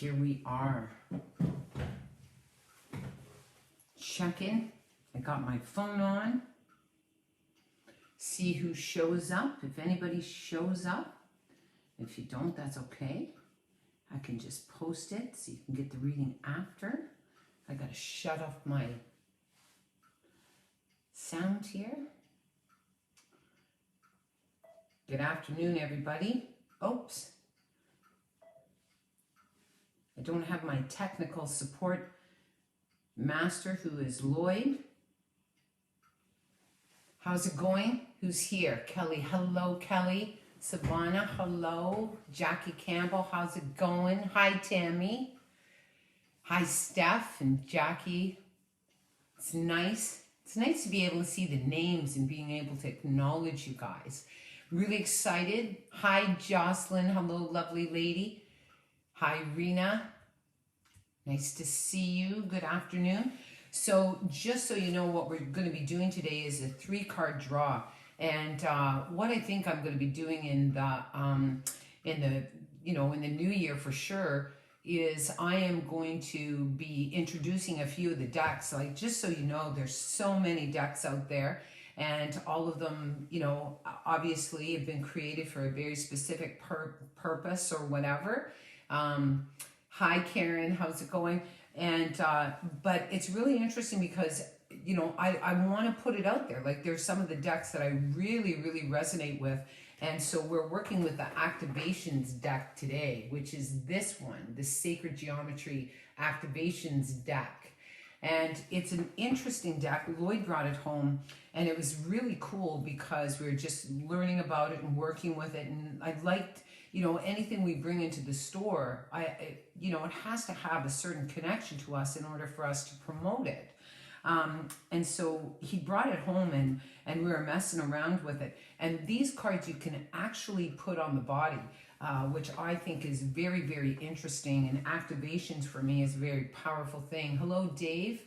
here we are. Check in. I got my phone on. See who shows up. If anybody shows up. If you don't, that's okay. I can just post it so you can get the reading after. I gotta shut off my sound here. Good afternoon, everybody. Oops. I don't have my technical support master, who is Lloyd. How's it going? Who's here? Kelly. Hello, Kelly. Savannah. Hello. Jackie Campbell. How's it going? Hi, Tammy. Hi, Steph and Jackie. It's nice. It's nice to be able to see the names and being able to acknowledge you guys. Really excited. Hi, Jocelyn. Hello, lovely lady. Hi, Rena. Nice to see you. Good afternoon. So just so you know, what we're going to be doing today is a 3-card draw. And what I think I'm going to be doing in the new year for sure is I am going to be introducing a few of the decks. Like, just so you know, there's so many decks out there, and all of them, obviously have been created for a very specific purpose or whatever. Hi, Karen, how's it going? And but it's really interesting because I want to put it out there. Like, there's some of the decks that I really, really resonate with. And so we're working with the Activations deck today, which is this one, the Sacred Geometry Activations deck. And it's an interesting deck. Lloyd brought it home, and it was really cool because we were just learning about it and working with it. And I liked, anything we bring into the store, it has to have a certain connection to us in order for us to promote it. And so he brought it home, and we were messing around with it. And these cards you can actually put on the body, which I think is very, very interesting. And activations for me is a very powerful thing. Hello, Dave.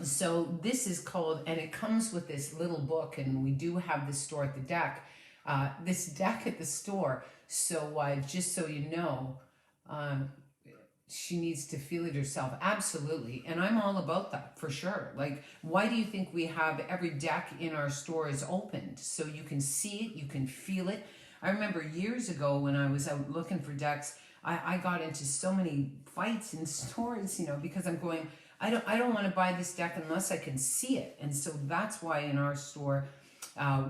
So this is called, and it comes with this little book, and we do have this store at the deck. This deck at the store. So just so you know, she needs to feel it herself. Absolutely. And I'm all about that for sure. Like, why do you think we have every deck in our store is opened? So you can see it, you can feel it. I remember years ago when I was out looking for decks, I got into so many fights in stores, because I'm going, I don't want to buy this deck unless I can see it. And so that's why in our store,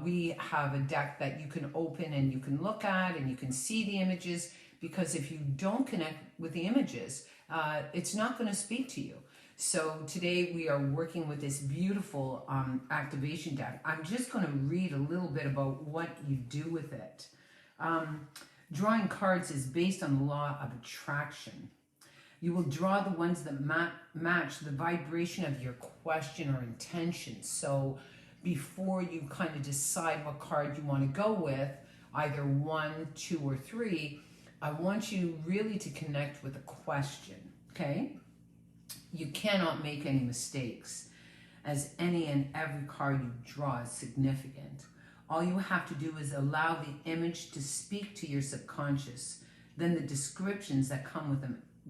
we have a deck that you can open and you can look at and you can see the images. Because if you don't connect with the images, it's not going to speak to you. So today we are working with this beautiful activation deck. I'm just going to read a little bit about what you do with it. Drawing cards is based on the law of attraction. You will draw the ones that match the vibration of your question or intention. So before you kind of decide what card you want to go with, either 1, 2, or 3, I want you really to connect with a question, okay? You cannot make any mistakes, as any and every card you draw is significant. All you have to do is allow the image to speak to your subconscious. Then the descriptions that come with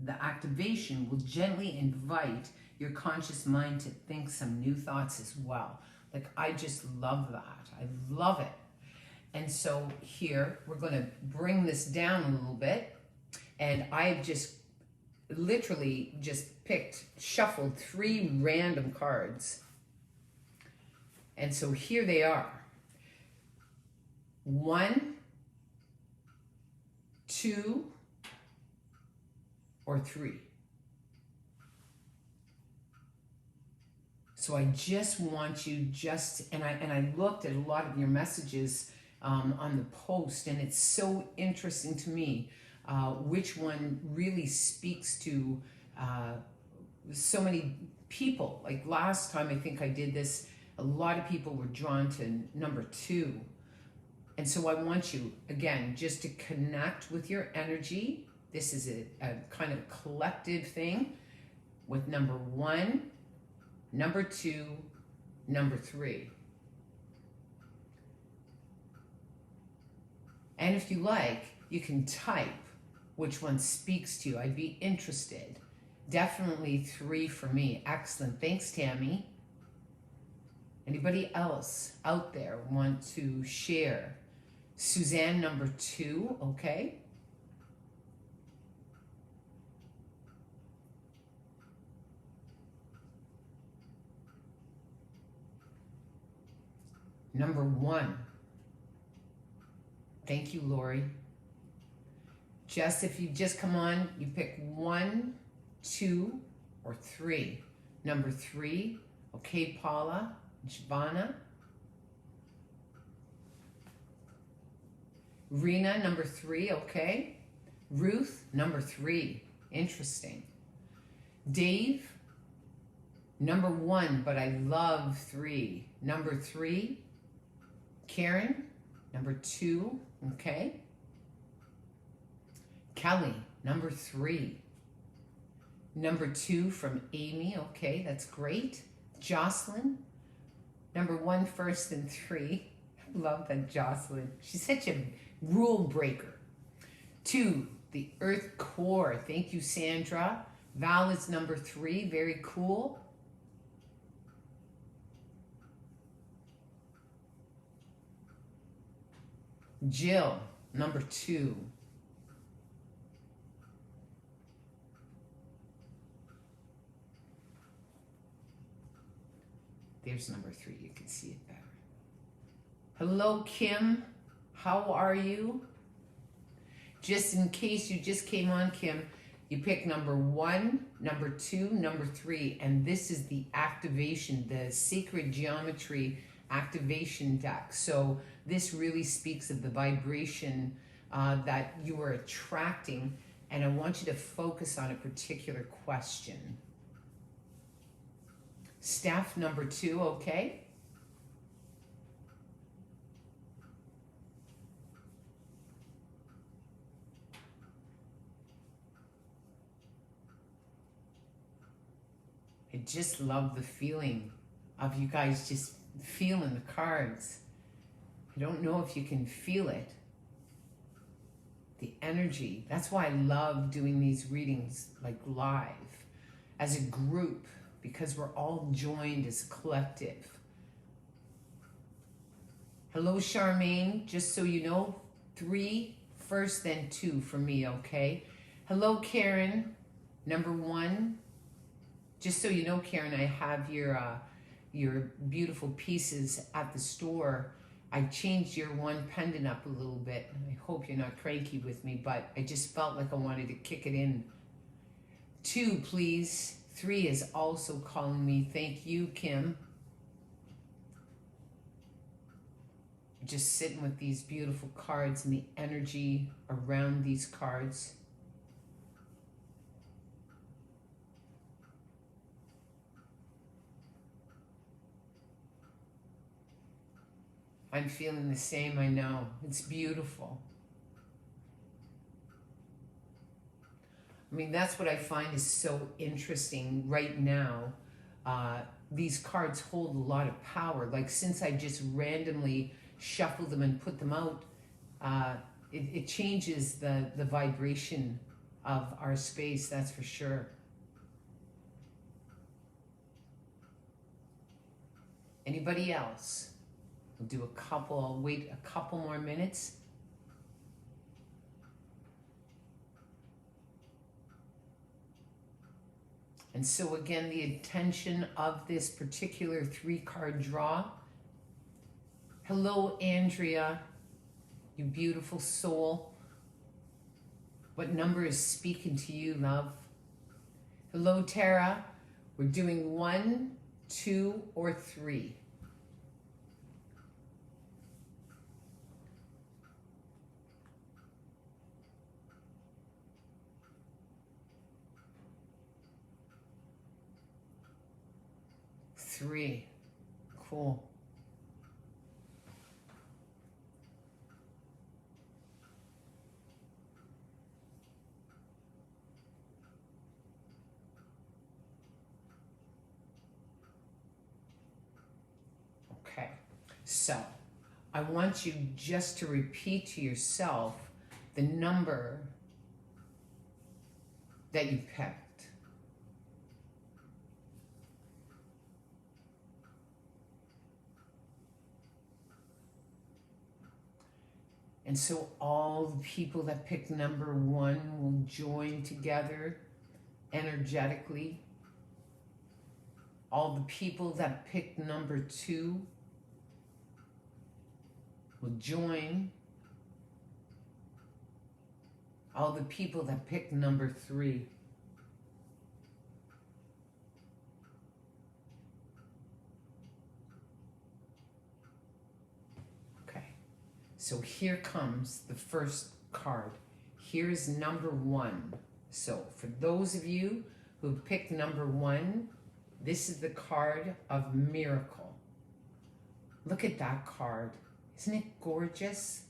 the activation will gently invite your conscious mind to think some new thoughts as well. Like, I just love that. I love it. And so here, we're going to bring this down a little bit. And I've just literally just shuffled 3 random cards. And so here they are. 1, 2, or 3. So I just want you and I looked at a lot of your messages on the post, and it's so interesting to me which one really speaks to so many people. Like last time I think I did this, a lot of people were drawn to number 2. And so I want you, again, just to connect with your energy. This is a kind of collective thing with number 1, number 2, number 3. And if you like, you can type which one speaks to you. I'd be interested. Definitely 3 for me. Excellent. Thanks, Tammy. Anybody else out there want to share? Suzanne, number 2. Okay. Number 1. Thank you, Lori. Jess, if you just come on, you pick 1, 2, or 3. Number 3. Okay, Paula. Jivana. Rena, number 3. Okay. Ruth, number 3. Interesting. Dave, number 1, but I love 3. Number 3. Karen, number 2. Okay. Kelly, number 3. Number 2 from Amy. Okay, that's great. Jocelyn, number 1, first, and 3. I love that, Jocelyn. She's such a rule breaker. 2, the Earth Core. Thank you, Sandra. Val is number 3. Very cool. Jill, number 2. There's number 3. You can see it better. Hello, Kim. How are you? Just in case you just came on, Kim, you pick number 1, number 2, number 3, and this is the activation, the sacred geometry activation deck. So this really speaks of the vibration that you are attracting, and I want you to focus on a particular question. Steph, number 2, okay? I just love the feeling of you guys just feeling the cards. I don't know if you can feel it. The energy. That's why I love doing these readings like live as a group, because we're all joined as a collective. Hello, Charmaine. Just so you know, 3 first, then 2 for me, okay? Hello, Karen. Number 1. Just so you know, Karen, I have your beautiful pieces at the store. I changed your 1 pendant up a little bit. I hope you're not cranky with me, but I just felt like I wanted to kick it in. 2, please. 3 is also calling me. Thank you, Kim. Just sitting with these beautiful cards and the energy around these cards. I'm feeling the same, I know. It's beautiful. I mean, that's what I find is so interesting right now. These cards hold a lot of power. Like, since I just randomly shuffle them and put them out, it changes the vibration of our space, that's for sure. Anybody else? We'll do a couple, I'll wait a couple more minutes. And so again, the intention of this particular 3-card draw. Hello, Andrea, you beautiful soul. What number is speaking to you, love? Hello, Tara. We're doing 1, 2, or 3. Three. Cool. Okay. So, I want you just to repeat to yourself the number that you picked. And so all the people that picked number 1 will join together energetically. All the people that picked number 2 will join. All the people that picked number 3. Okay, so here comes the first card. Here's number 1. So for those of you who picked number 1, this is the card of miracle. Look at that card. Isn't it gorgeous?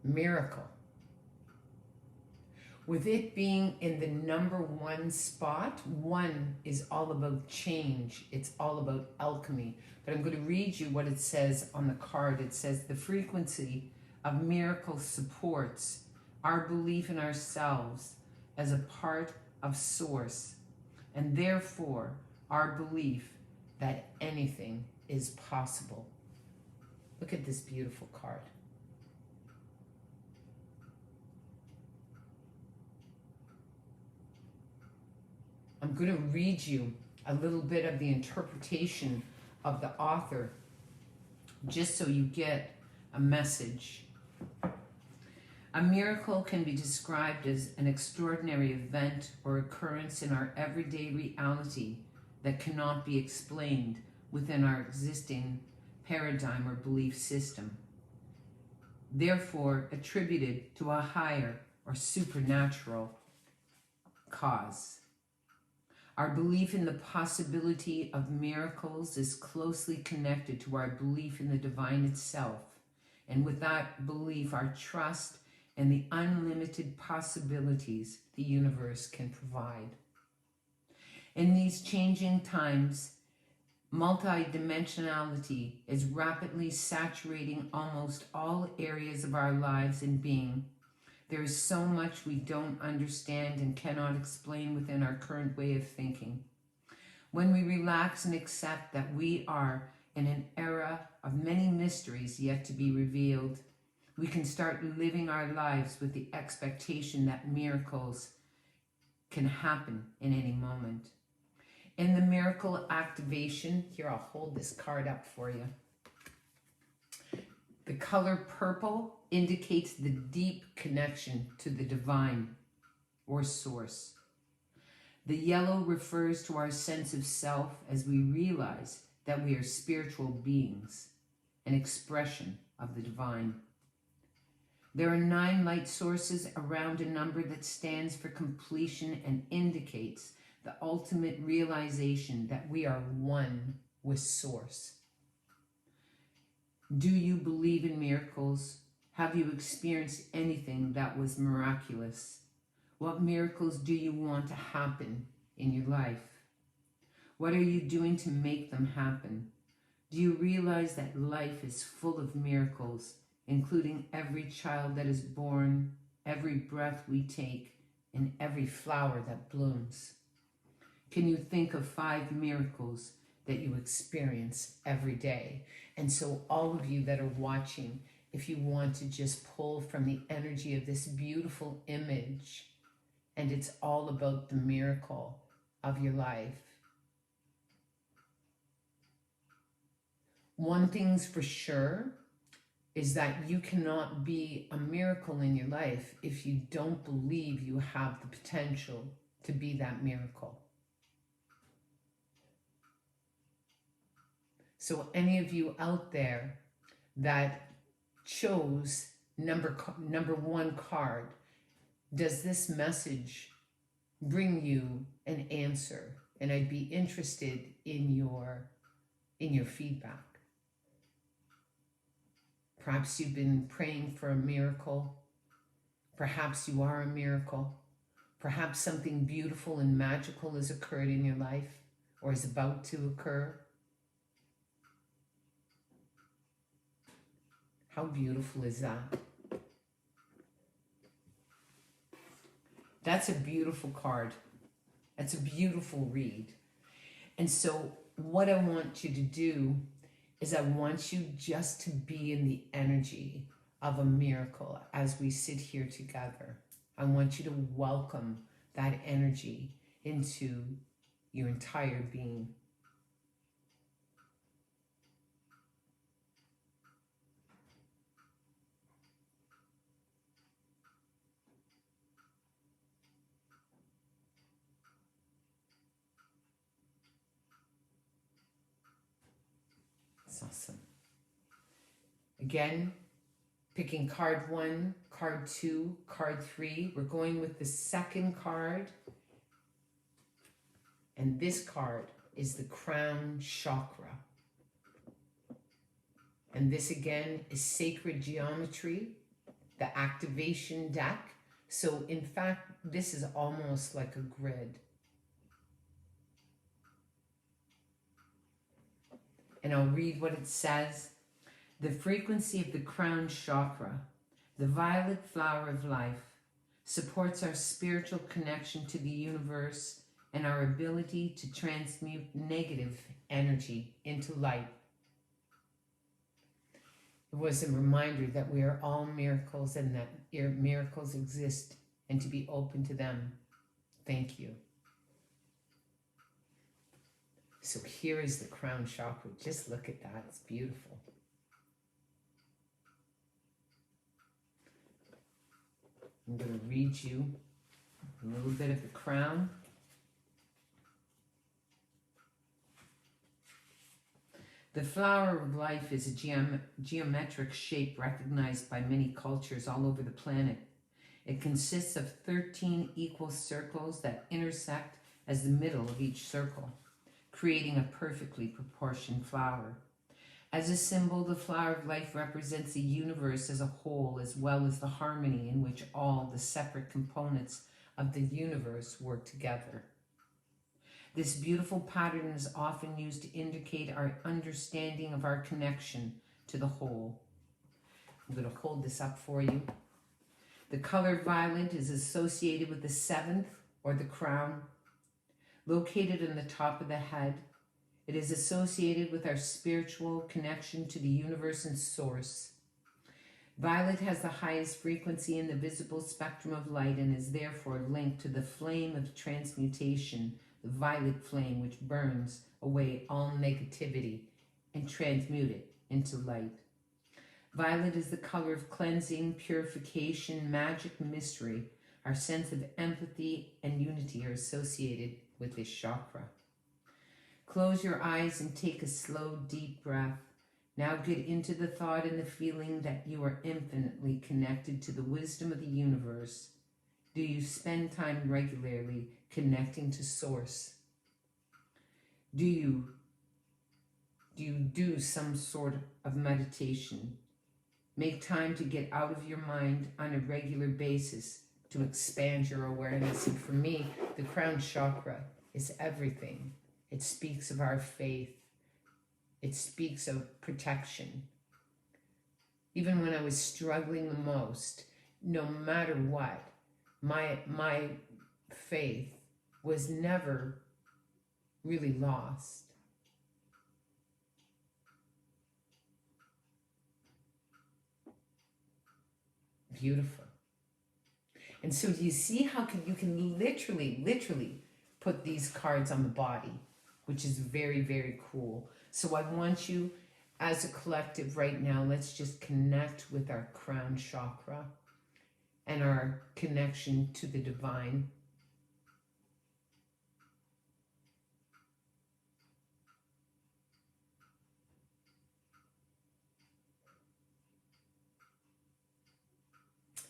Miracle. With it being in the number 1 spot, 1 is all about change. It's all about alchemy. But I'm going to read you what it says on the card. It says, the frequency of miracle supports our belief in ourselves as a part of Source, and therefore our belief that anything is possible. Look at this beautiful card. I'm going to read you a little bit of the interpretation of the author, just so you get a message. A miracle can be described as an extraordinary event or occurrence in our everyday reality that cannot be explained within our existing paradigm or belief system, therefore attributed to a higher or supernatural cause. Our belief in the possibility of miracles is closely connected to our belief in the divine itself, and with that belief, our trust in the unlimited possibilities the universe can provide. In these changing times, multidimensionality is rapidly saturating almost all areas of our lives and being. There is so much we don't understand and cannot explain within our current way of thinking. When we relax and accept that we are in an era of many mysteries yet to be revealed, we can start living our lives with the expectation that miracles can happen in any moment. In the miracle activation, here I'll hold this card up for you. The color purple indicates the deep connection to the divine or source. The yellow refers to our sense of self as we realize that we are spiritual beings, an expression of the divine. There are 9 light sources around a number that stands for completion and indicates the ultimate realization that we are one with Source. Do you believe in miracles? Have you experienced anything that was miraculous? What miracles do you want to happen in your life? What are you doing to make them happen? Do you realize that life is full of miracles, including every child that is born, every breath we take, and every flower that blooms? Can you think of 5 miracles that you experience every day? And so all of you that are watching, if you want to just pull from the energy of this beautiful image, and it's all about the miracle of your life. One thing's for sure is that you cannot be a miracle in your life if you don't believe you have the potential to be that miracle. So any of you out there that chose number 1 card, does this message bring you an answer? And I'd be interested in your feedback. Perhaps you've been praying for a miracle. Perhaps you are a miracle. Perhaps something beautiful and magical has occurred in your life or is about to occur. How beautiful is that? That's a beautiful card. That's a beautiful read. And so what I want you to do is I want you just to be in the energy of a miracle as we sit here together. I want you to welcome that energy into your entire being. It's awesome. Again, picking card 1, card 2, card 3. We're going with the second card. And this card is the crown chakra. And this again is sacred geometry, the activation deck. So in fact, this is almost like a grid. And I'll read what it says. The frequency of the crown chakra, the violet flower of life, supports our spiritual connection to the universe and our ability to transmute negative energy into light. It was a reminder that we are all miracles and that miracles exist and to be open to them. Thank you. So here is the crown chakra. Just look at that. It's beautiful. I'm going to read you a little bit of the crown. The flower of life is a geometric shape recognized by many cultures all over the planet. It consists of 13 equal circles that intersect as the middle of each circle, creating a perfectly proportioned flower. As a symbol, the flower of life represents the universe as a whole, as well as the harmony in which all the separate components of the universe work together. This beautiful pattern is often used to indicate our understanding of our connection to the whole. I'm going to hold this up for you. The color violet is associated with the seventh, or the crown, located on the top of the head. It is associated with our spiritual connection to the universe and source. Violet has the highest frequency in the visible spectrum of light and is therefore linked to the flame of transmutation, the violet flame which burns away all negativity and transmute it into light. Violet is the color of cleansing, purification, magic, mystery. Our sense of empathy and unity are associated with this chakra. Close your eyes and take a slow, deep breath. Now get into the thought and the feeling that you are infinitely connected to the wisdom of the universe. Do you spend time regularly connecting to Source? Do you do some sort of meditation? Make time to get out of your mind on a regular basis to expand your awareness. And for me, the crown chakra is everything. It speaks of our faith. It speaks of protection. Even when I was struggling the most, no matter what, my faith was never really lost. Beautiful. And so do you see how you can literally put these cards on the body, which is very, very cool. So I want you as a collective right now, let's just connect with our crown chakra and our connection to the divine.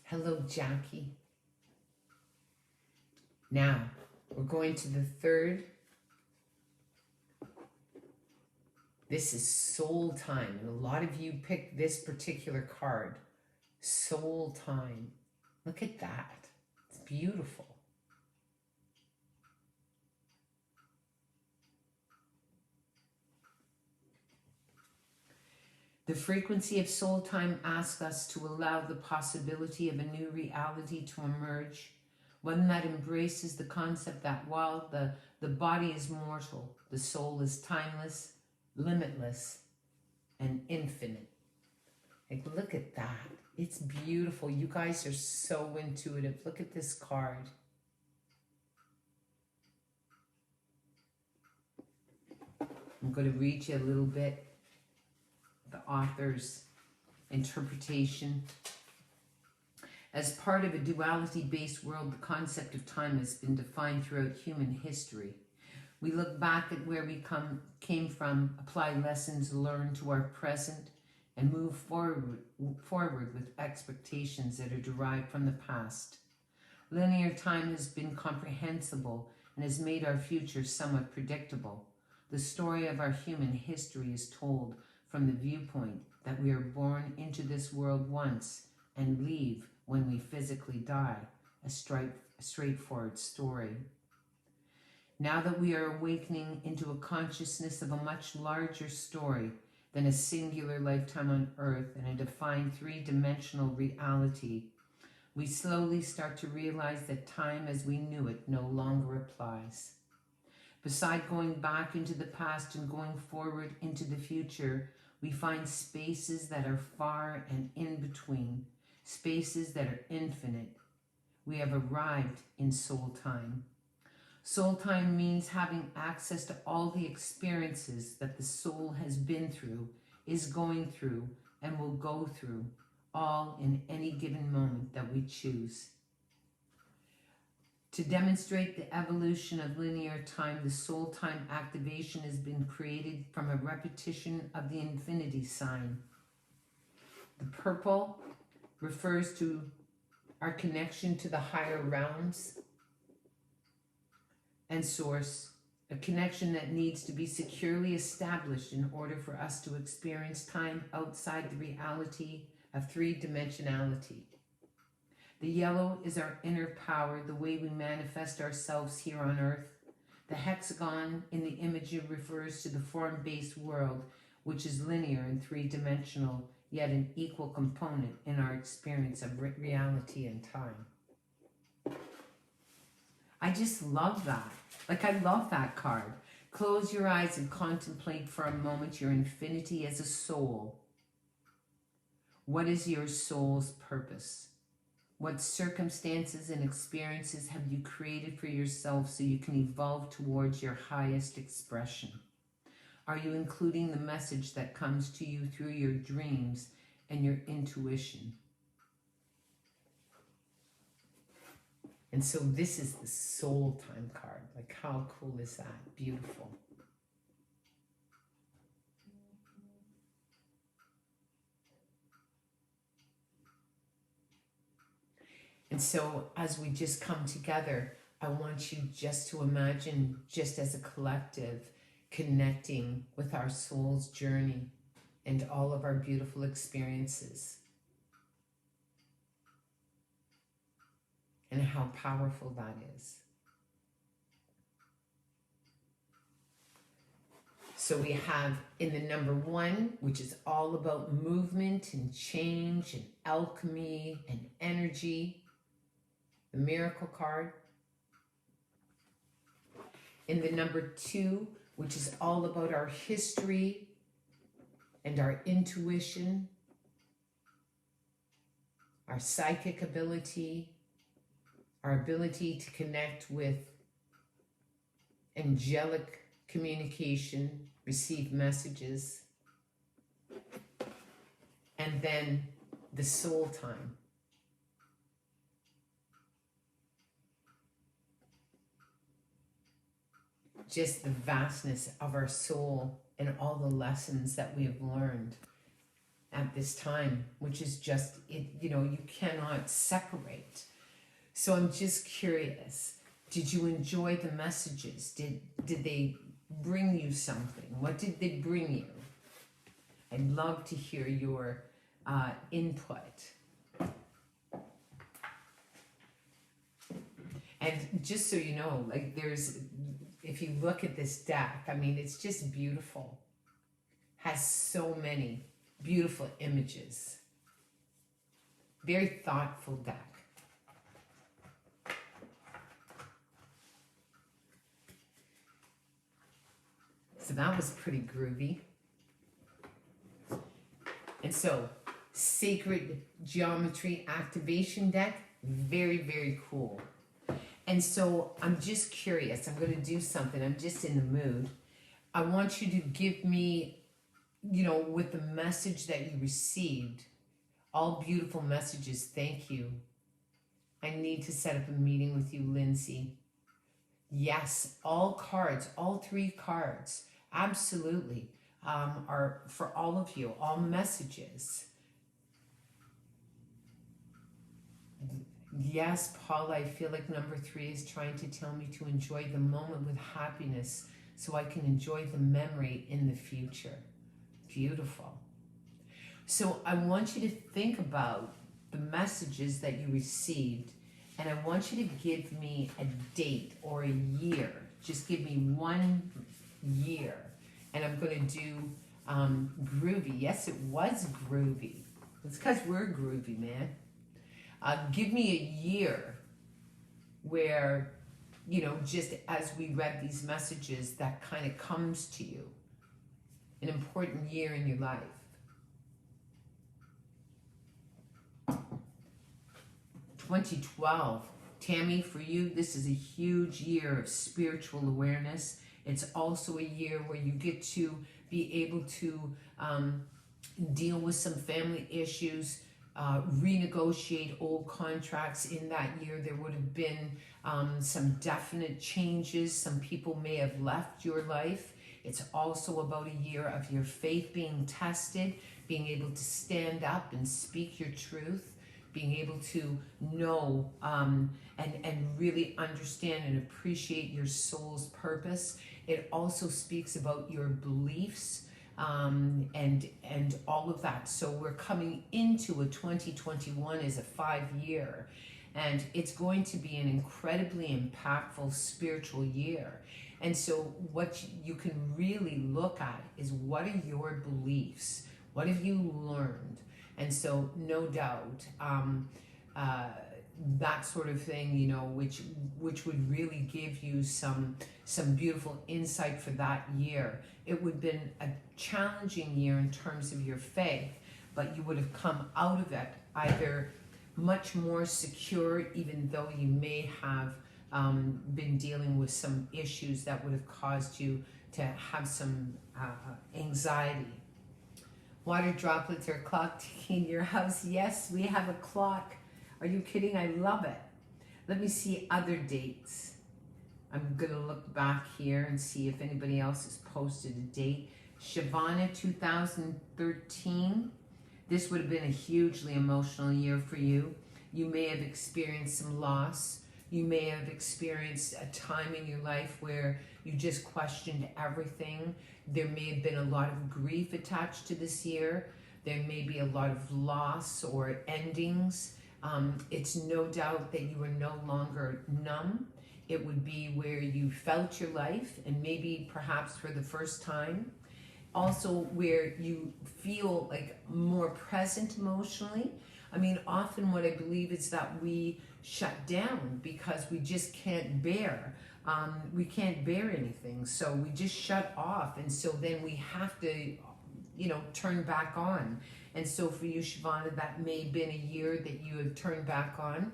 Hello, Jackie. Now, we're going to the third. This is soul time, and a lot of you picked this particular card. Soul time. Look at that. It's beautiful. The frequency of soul time asks us to allow the possibility of a new reality to emerge, one that embraces the concept that while the body is mortal, the soul is timeless, limitless, and infinite. Like, look at that. It's beautiful. You guys are so intuitive. Look at this card. I'm going to read you a little bit the author's interpretation. As part of a duality-based world, the concept of time has been defined throughout human history. We look back at where we came from, apply lessons learned to our present, and move forward with expectations that are derived from the past. Linear time has been comprehensible and has made our future somewhat predictable. The story of our human history is told from the viewpoint that we are born into this world once and leave when we physically die, a straightforward story. Now that we are awakening into a consciousness of a much larger story than a singular lifetime on Earth and a defined three-dimensional reality, we slowly start to realize that time as we knew it no longer applies. Beside going back into the past and going forward into the future, we find spaces that are far and in between, spaces that are infinite. We have arrived in soul time. Soul time means having access to all the experiences that the soul has been through, is going through, and will go through, all in any given moment that we choose. To demonstrate the evolution of linear time, the soul time activation has been created from a repetition of the infinity sign. The purple refers to our connection to the higher realms and source, a connection that needs to be securely established in order for us to experience time outside the reality of three-dimensionality. The yellow is our inner power, the way we manifest ourselves here on Earth. The hexagon in the image refers to the form-based world, which is linear and three-dimensional, yet an equal component in our experience of reality and time. I just love that. Like, I love that card. Close your eyes and contemplate for a moment your infinity as a soul. What is your soul's purpose? What circumstances and experiences have you created for yourself so you can evolve towards your highest expression? Are you including the message that comes to you through your dreams and your intuition? And so this is the soul time card. Like, how cool is that? Beautiful. And so as we just come together, I want you just to imagine, just as a collective, connecting with our soul's journey and all of our beautiful experiences. And how powerful that is. So we have in the number 1, which is all about movement and change and alchemy and energy, the miracle card. In the number 2, which is all about our history and our intuition, our psychic ability, our ability to connect with angelic communication, receive messages, and then the soul time. Just the vastness of our soul and all the lessons that we have learned at this time, which is just, you cannot separate. So I'm just curious, did you enjoy the messages? Did they bring you something? What did they bring you? I'd love to hear your input. And just so you know, like, if you look at this deck, I mean, it's just beautiful. Has so many beautiful images. Very thoughtful deck. So that was pretty groovy. And so, Sacred Geometry Activation Deck, very, very cool. And so, I'm just curious. I'm going to do something. I'm just in the mood. I want you to give me, with the message that you received, all beautiful messages, thank you. I need to set up a meeting with you, Lindsay. Yes, all cards, all 3 cards, absolutely, are for all of you, all messages. Yes, Paula, I feel like number 3 is trying to tell me to enjoy the moment with happiness so I can enjoy the memory in the future. Beautiful. So I want you to think about the messages that you received, and I want you to give me a date or a year. Just give me 1 year. And I'm going to do groovy. Yes, it was groovy. It's because we're groovy, man. Give me a year where, just as we read these messages, that kind of comes to you. An important year in your life. 2012. Tammy, for you, this is a huge year of spiritual awareness. It's also a year where you get to be able to deal with some family issues, renegotiate old contracts. In that year, there would have been some definite changes. Some people may have left your life. It's also about a year of your faith being tested, being able to stand up and speak your truth, being able to know and really understand and appreciate your soul's purpose. It also speaks about your beliefs and all of that. So we're coming into a 2021 as a 5-year, and it's going to be an incredibly impactful spiritual year. And so what you can really look at is, what are your beliefs? What have you learned? And so no doubt that sort of thing, which would really give you some beautiful insight for that year. It would have been a challenging year in terms of your faith, but you would have come out of it either much more secure, even though you may have been dealing with some issues that would have caused you to have some anxiety. Water droplets are clock ticking in your house. Yes, we have a clock. Are you kidding? I love it. Let me see other dates. I'm going to look back here and see if anybody else has posted a date. Shavana, 2013. This would have been a hugely emotional year for you. You may have experienced some loss. You may have experienced a time in your life where you just questioned everything. There may have been a lot of grief attached to this year. There may be a lot of loss or endings. It's no doubt that you are no longer numb. It would be where you felt your life, and maybe perhaps for the first time. Also where you feel like more present emotionally. I mean, often what I believe is that we shut down because we just can't bear. We can't bear anything, so we just shut off, and so then we have to, turn back on. And so for you, Shavana, that may have been a year that you have turned back on,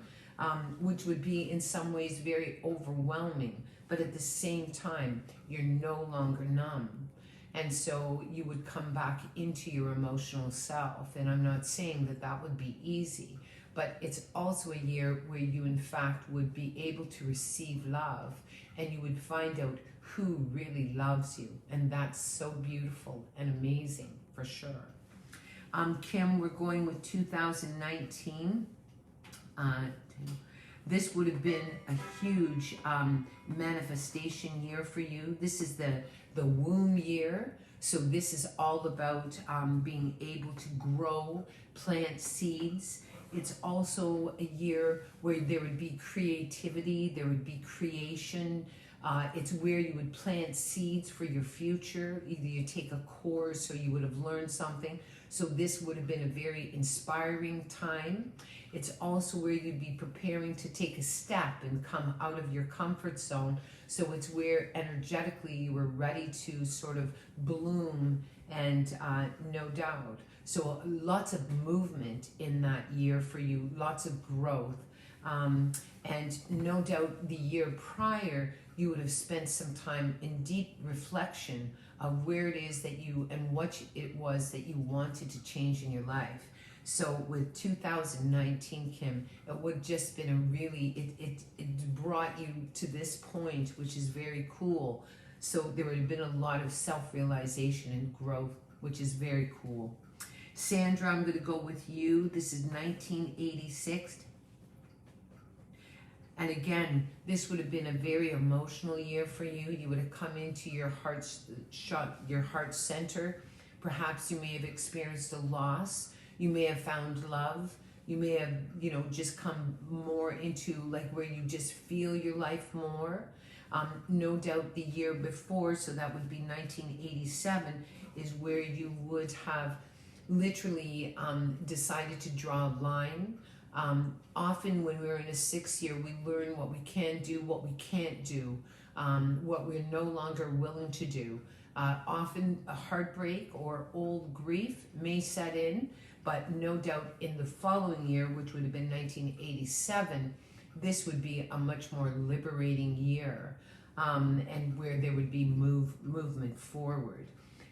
which would be in some ways very overwhelming, but at the same time, you're no longer numb. And so you would come back into your emotional self. And I'm not saying that that would be easy, but it's also a year where you in fact would be able to receive love, and you would find out who really loves you. And that's so beautiful and amazing for sure. Kim, we're going with 2019. This would have been a huge manifestation year for you. This is the womb year. So this is all about being able to grow, plant seeds. It's also a year where there would be creativity, there would be creation. It's where you would plant seeds for your future. Either you take a course or you would have learned something. So this would have been a very inspiring time. It's also where you'd be preparing to take a step and come out of your comfort zone. So it's where energetically you were ready to sort of bloom, and no doubt. So lots of movement in that year for you, lots of growth. And no doubt the year prior, you would have spent some time in deep reflection of where it is that you and what it was that you wanted to change in your life. So with 2019, Kim, it would just been a really, it brought you to this point, which is very cool. So there would have been a lot of self-realization and growth, which is very cool. Sandra, I'm going to go with you. This is 1986. And again, this would have been a very emotional year for you. You would have come into your heart center. Perhaps you may have experienced a loss. You may have found love. You may have, just come more into like where you just feel your life more. No doubt the year before, so that would be 1987, is where you would have literally decided to draw a line. Often when we're in a 6th year, we learn what we can do, what we can't do, what we're no longer willing to do. Often a heartbreak or old grief may set in, but no doubt in the following year, which would have been 1987, this would be a much more liberating year, and where there would be movement forward.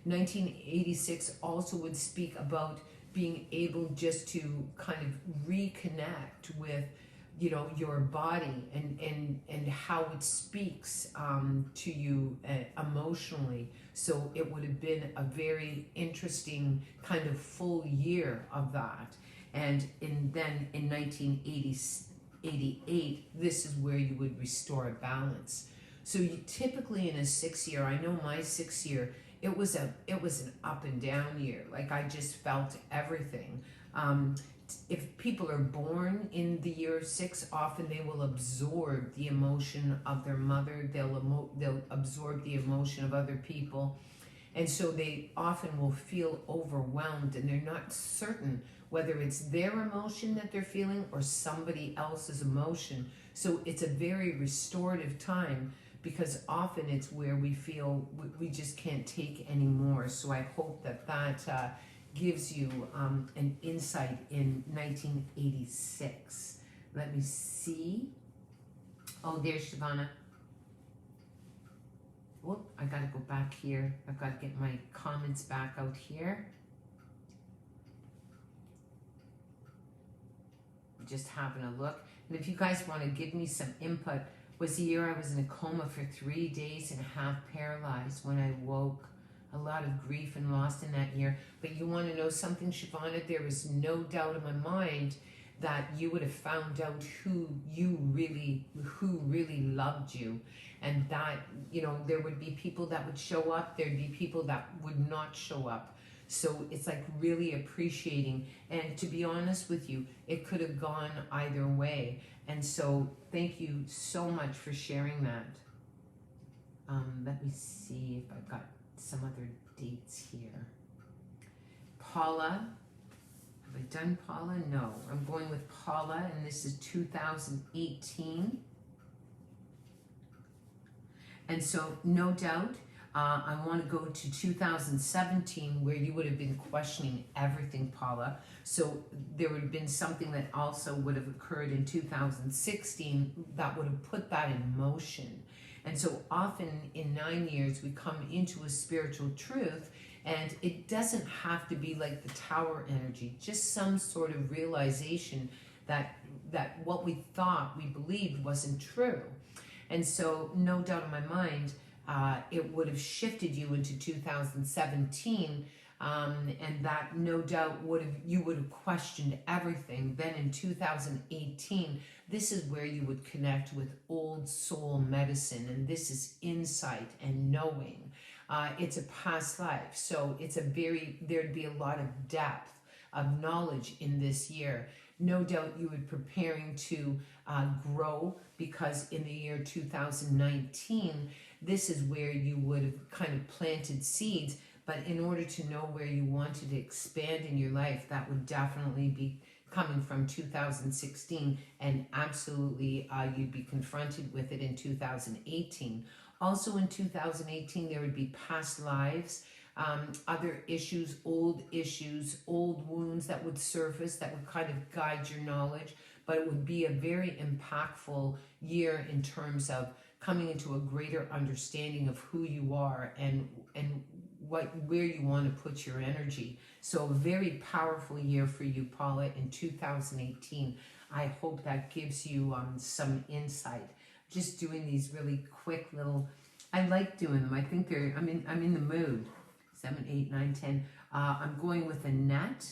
1986 also would speak about being able just to kind of reconnect with, your body and how it speaks to you emotionally. So it would have been a very interesting kind of full year of that. And then in 1988, this is where you would restore a balance. So you typically in a 6th year, I know my 6th year, it was an up and down year. Like I just felt everything. If people are born in the year 6, often they will absorb the emotion of their mother. They'll absorb the emotion of other people. And so they often will feel overwhelmed, and they're not certain whether it's their emotion that they're feeling or somebody else's emotion. So it's a very restorative time, because often it's where we feel we just can't take anymore. So I hope that gives you an insight in 1986. Let me see. Oh, there's Shavana. Whoop, I gotta go back here. I've got to get my comments back out here. Just having a look. And if you guys want to give me some input, was the year I was in a coma for 3 days and half paralyzed when I woke. A lot of grief and loss in that year. But you want to know something, Shavana? There was no doubt in my mind that you would have found out who really loved you. And that, there would be people that would show up. There'd be people that would not show up. So it's like really appreciating. And to be honest with you, it could have gone either way. And so thank you so much for sharing that. Let me see if I've got some other dates here. Paula. Have I done Paula? No. I'm going with Paula, and this is 2018. And so no doubt, I want to go to 2017, where you would have been questioning everything, Paula. So there would have been something that also would have occurred in 2016 that would have put that in motion. And so often in 9 years, we come into a spiritual truth, and it doesn't have to be like the tower energy, just some sort of realization that what we thought, we believed wasn't true. And so no doubt in my mind, it would have shifted you into 2017, and that no doubt you would have questioned everything. Then in 2018, this is where you would connect with old soul medicine, and this is insight and knowing. It's a past life, so there'd be a lot of depth of knowledge in this year. No doubt you would be preparing to grow, because in the year 2019, this is where you would have kind of planted seeds, But in order to know where you wanted to expand in your life, that would definitely be coming from 2016, and absolutely you'd be confronted with it in 2018. Also in 2018, there would be past lives, other issues, old wounds that would surface that would kind of guide your knowledge. But it would be a very impactful year in terms of coming into a greater understanding of who you are and where you want to put your energy. So a very powerful year for you, Paula, in 2018. I hope that gives you some insight. Just doing these really quick little, I like doing them. I think I'm in the mood. 7, 8, 9, 10. I'm going with a net.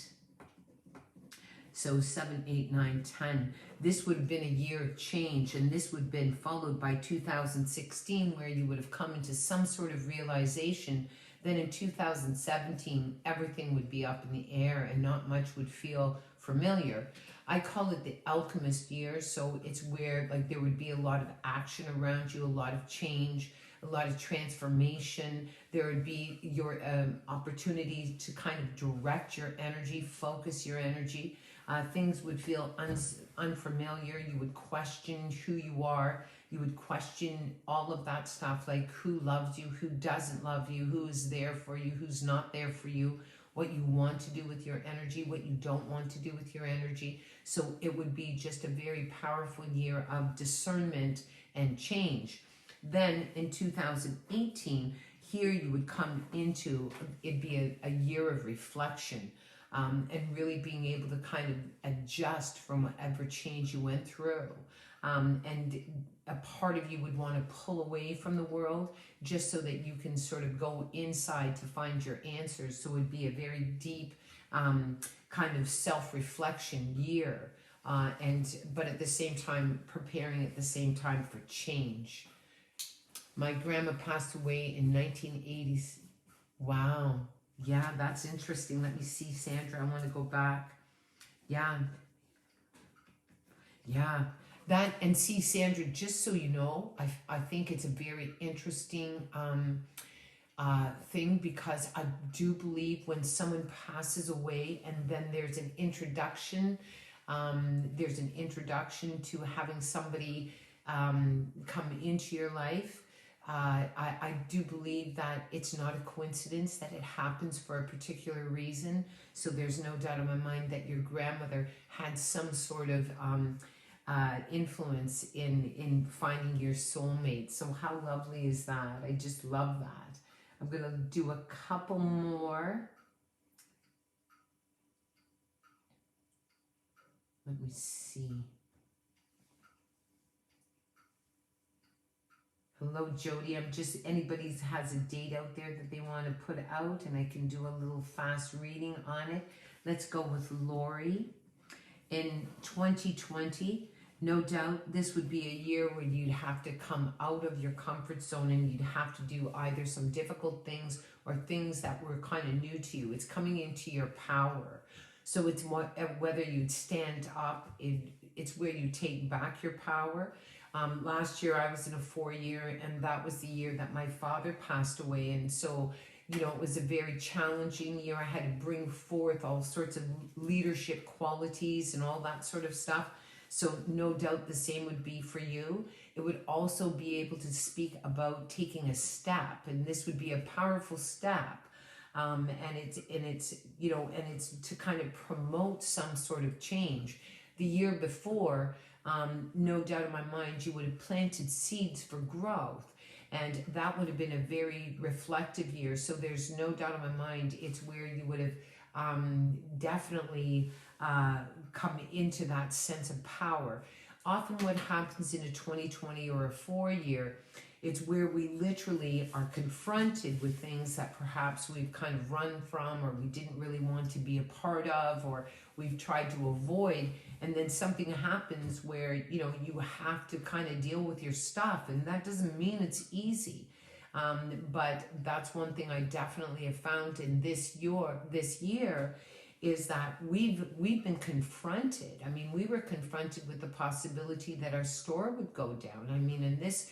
So 7, 8, 9, 10. This would have been a year of change, and this would have been followed by 2016, where you would have come into some sort of realization. Then in 2017, everything would be up in the air and not much would feel familiar. I call it the alchemist year, so it's where like there would be a lot of action around you, a lot of change, a lot of transformation. There would be your opportunity to kind of direct your energy, focus your energy. Things would feel unfamiliar. You would question who you are. You would question all of that stuff, like who loves you, who doesn't love you, who is there for you, who's not there for you, what you want to do with your energy, what you don't want to do with your energy. So it would be just a very powerful year of discernment and change. Then in 2018, here you would come into, it'd be a year of reflection. And really being able to kind of adjust from whatever change you went through. And a part of you would want to pull away from the world just so that you can sort of go inside to find your answers. So it would be a very deep kind of self-reflection year. But at the same time, preparing at the same time for change. My grandma passed away in 1980. Wow. Yeah, that's interesting. Let me see, Sandra. I want to go back. Yeah. That, and see, Sandra, just so you know, I think it's a very interesting thing, because I do believe when someone passes away and then there's an introduction to having somebody come into your life. I do believe that it's not a coincidence that it happens for a particular reason. So there's no doubt in my mind that your grandmother had some sort of influence in finding your soulmate. So how lovely is that? I just love that. I'm going to do a couple more. Let me see. Hello, Jody. I'm just, anybody has a date out there that they want to put out, and I can do a little fast reading on it. Let's go with Lori. In 2020, no doubt this would be a year where you'd have to come out of your comfort zone, and you'd have to do either some difficult things or things that were kind of new to you. It's coming into your power. So it's whether you'd stand up, it's where you take back your power. Last year I was in a 4-year, and that was the year that my father passed away. And so, you know, it was a very challenging year. I had to bring forth all sorts of leadership qualities and all that sort of stuff. So no doubt the same would be for you. It would also be able to speak about taking a step, and this would be a powerful step. And it's to kind of promote some sort of change. The year before, no doubt in my mind, you would have planted seeds for growth, and that would have been a very reflective year. So there's no doubt in my mind, it's where you would have definitely come into that sense of power. Often what happens in a 2020 or a 4-year, it's where we literally are confronted with things that perhaps we've kind of run from, or we didn't really want to be a part of, or we've tried to avoid, and then something happens where, you know, you have to kind of deal with your stuff, and that doesn't mean it's easy. But that's one thing I definitely have found in this year is that we've been confronted. I mean, we were confronted with the possibility that our store would go down. I mean, and this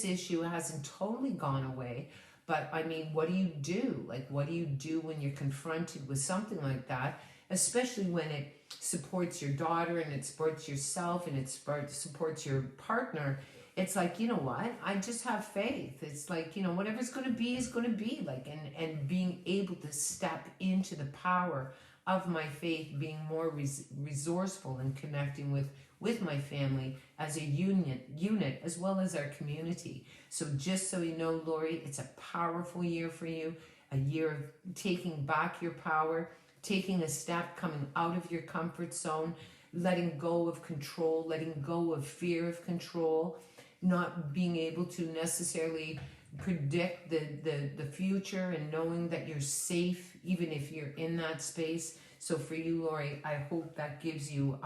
issue hasn't totally gone away, But I mean, what do you do? Like, what do you do when you're confronted with something like that? Especially when it supports your daughter and it supports yourself and it supports your partner. It's like, you know what? I just have faith. It's like, you know, whatever's going to be is going to be. Like, and being able to step into the power of my faith, being more resourceful and connecting with my family as a unit as well as our community. So just so you know, Lori, it's a powerful year for you, a year of taking back your power, taking a step, coming out of your comfort zone, letting go of control, letting go of fear of control, not being able to necessarily predict the future, and knowing that you're safe even if you're in that space. So for you, Lori, I hope that gives you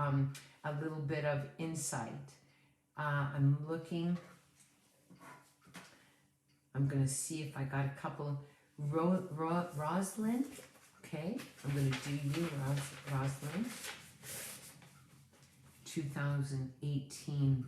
a little bit of insight. I'm looking. I'm going to see if I got a couple. Rosalind. Okay, I'm going to do you, Rosalind. 2018.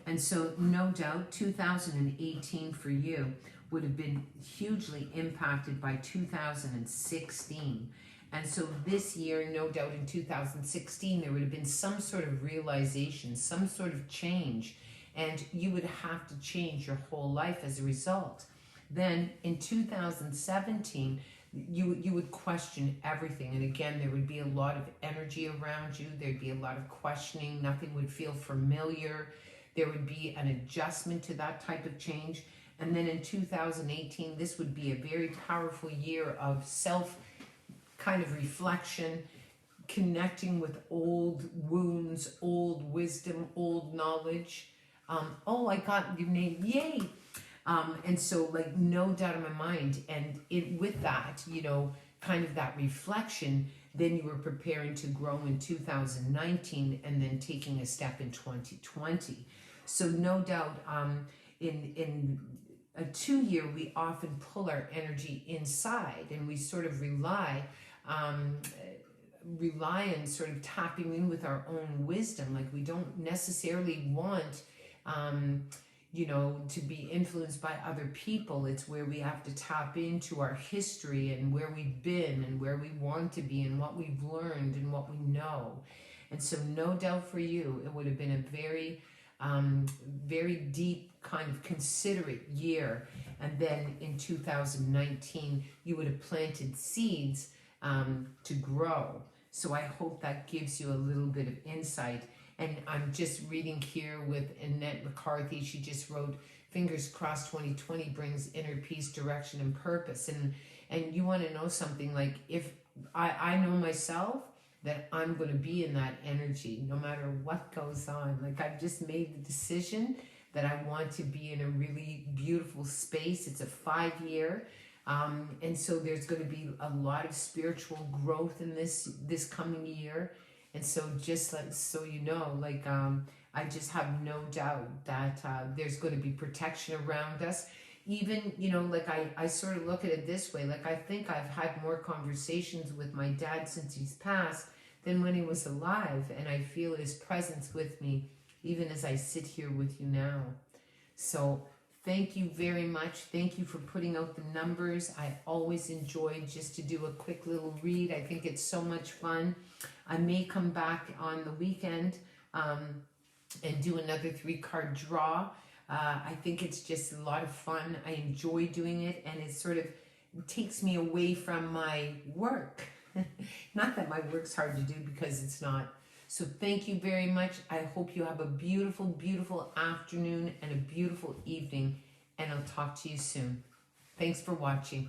And so no doubt 2018 for you would have been hugely impacted by 2016. And so this year, no doubt in 2016, there would have been some sort of realization, some sort of change, and you would have to change your whole life as a result. Then in 2017, you would question everything. And again, there would be a lot of energy around you. There'd be a lot of questioning. Nothing would feel familiar. There would be an adjustment to that type of change. And then in 2018, this would be a very powerful year of self kind of reflection, connecting with old wounds, old wisdom, old knowledge. Oh, I got your name. Yay. And so, like, no doubt in my mind. And with that, you know, kind of that reflection, then you were preparing to grow in 2019 and then taking a step in 2020. So no doubt in a 2-year, we often pull our energy inside and we sort of rely on sort of tapping in with our own wisdom. Like, we don't necessarily want, you know, to be influenced by other people. It's where we have to tap into our history and where we've been and where we want to be and what we've learned and what we know. And so no doubt for you, it would have been a very very deep, kind of considerate year. And then in 2019, you would have planted seeds to grow. So I hope that gives you a little bit of insight. And I'm just reading here with Annette McCarthy. She just wrote, fingers crossed 2020 brings inner peace, direction, and purpose. And you want to know something, like, if I know myself, that I'm going to be in that energy no matter what goes on. Like, I've just made the decision that I want to be in a really beautiful space. It's a 5-year. And so there's going to be a lot of spiritual growth in this coming year. And so just like, so you know, like, I just have no doubt that there's going to be protection around us. Even, you know, like, I sort of look at it this way. Like, I think I've had more conversations with my dad since he's passed than when he was alive. And I feel his presence with me, even as I sit here with you now. So thank you very much. Thank you for putting out the numbers. I always enjoy just to do a quick little read. I think it's so much fun. I may come back on the weekend and do another 3-card draw. I think it's just a lot of fun. I enjoy doing it, and it sort of takes me away from my work. Not that my work's hard to do, because it's not. So thank you very much. I hope you have a beautiful, beautiful afternoon and a beautiful evening, and I'll talk to you soon. Thanks for watching.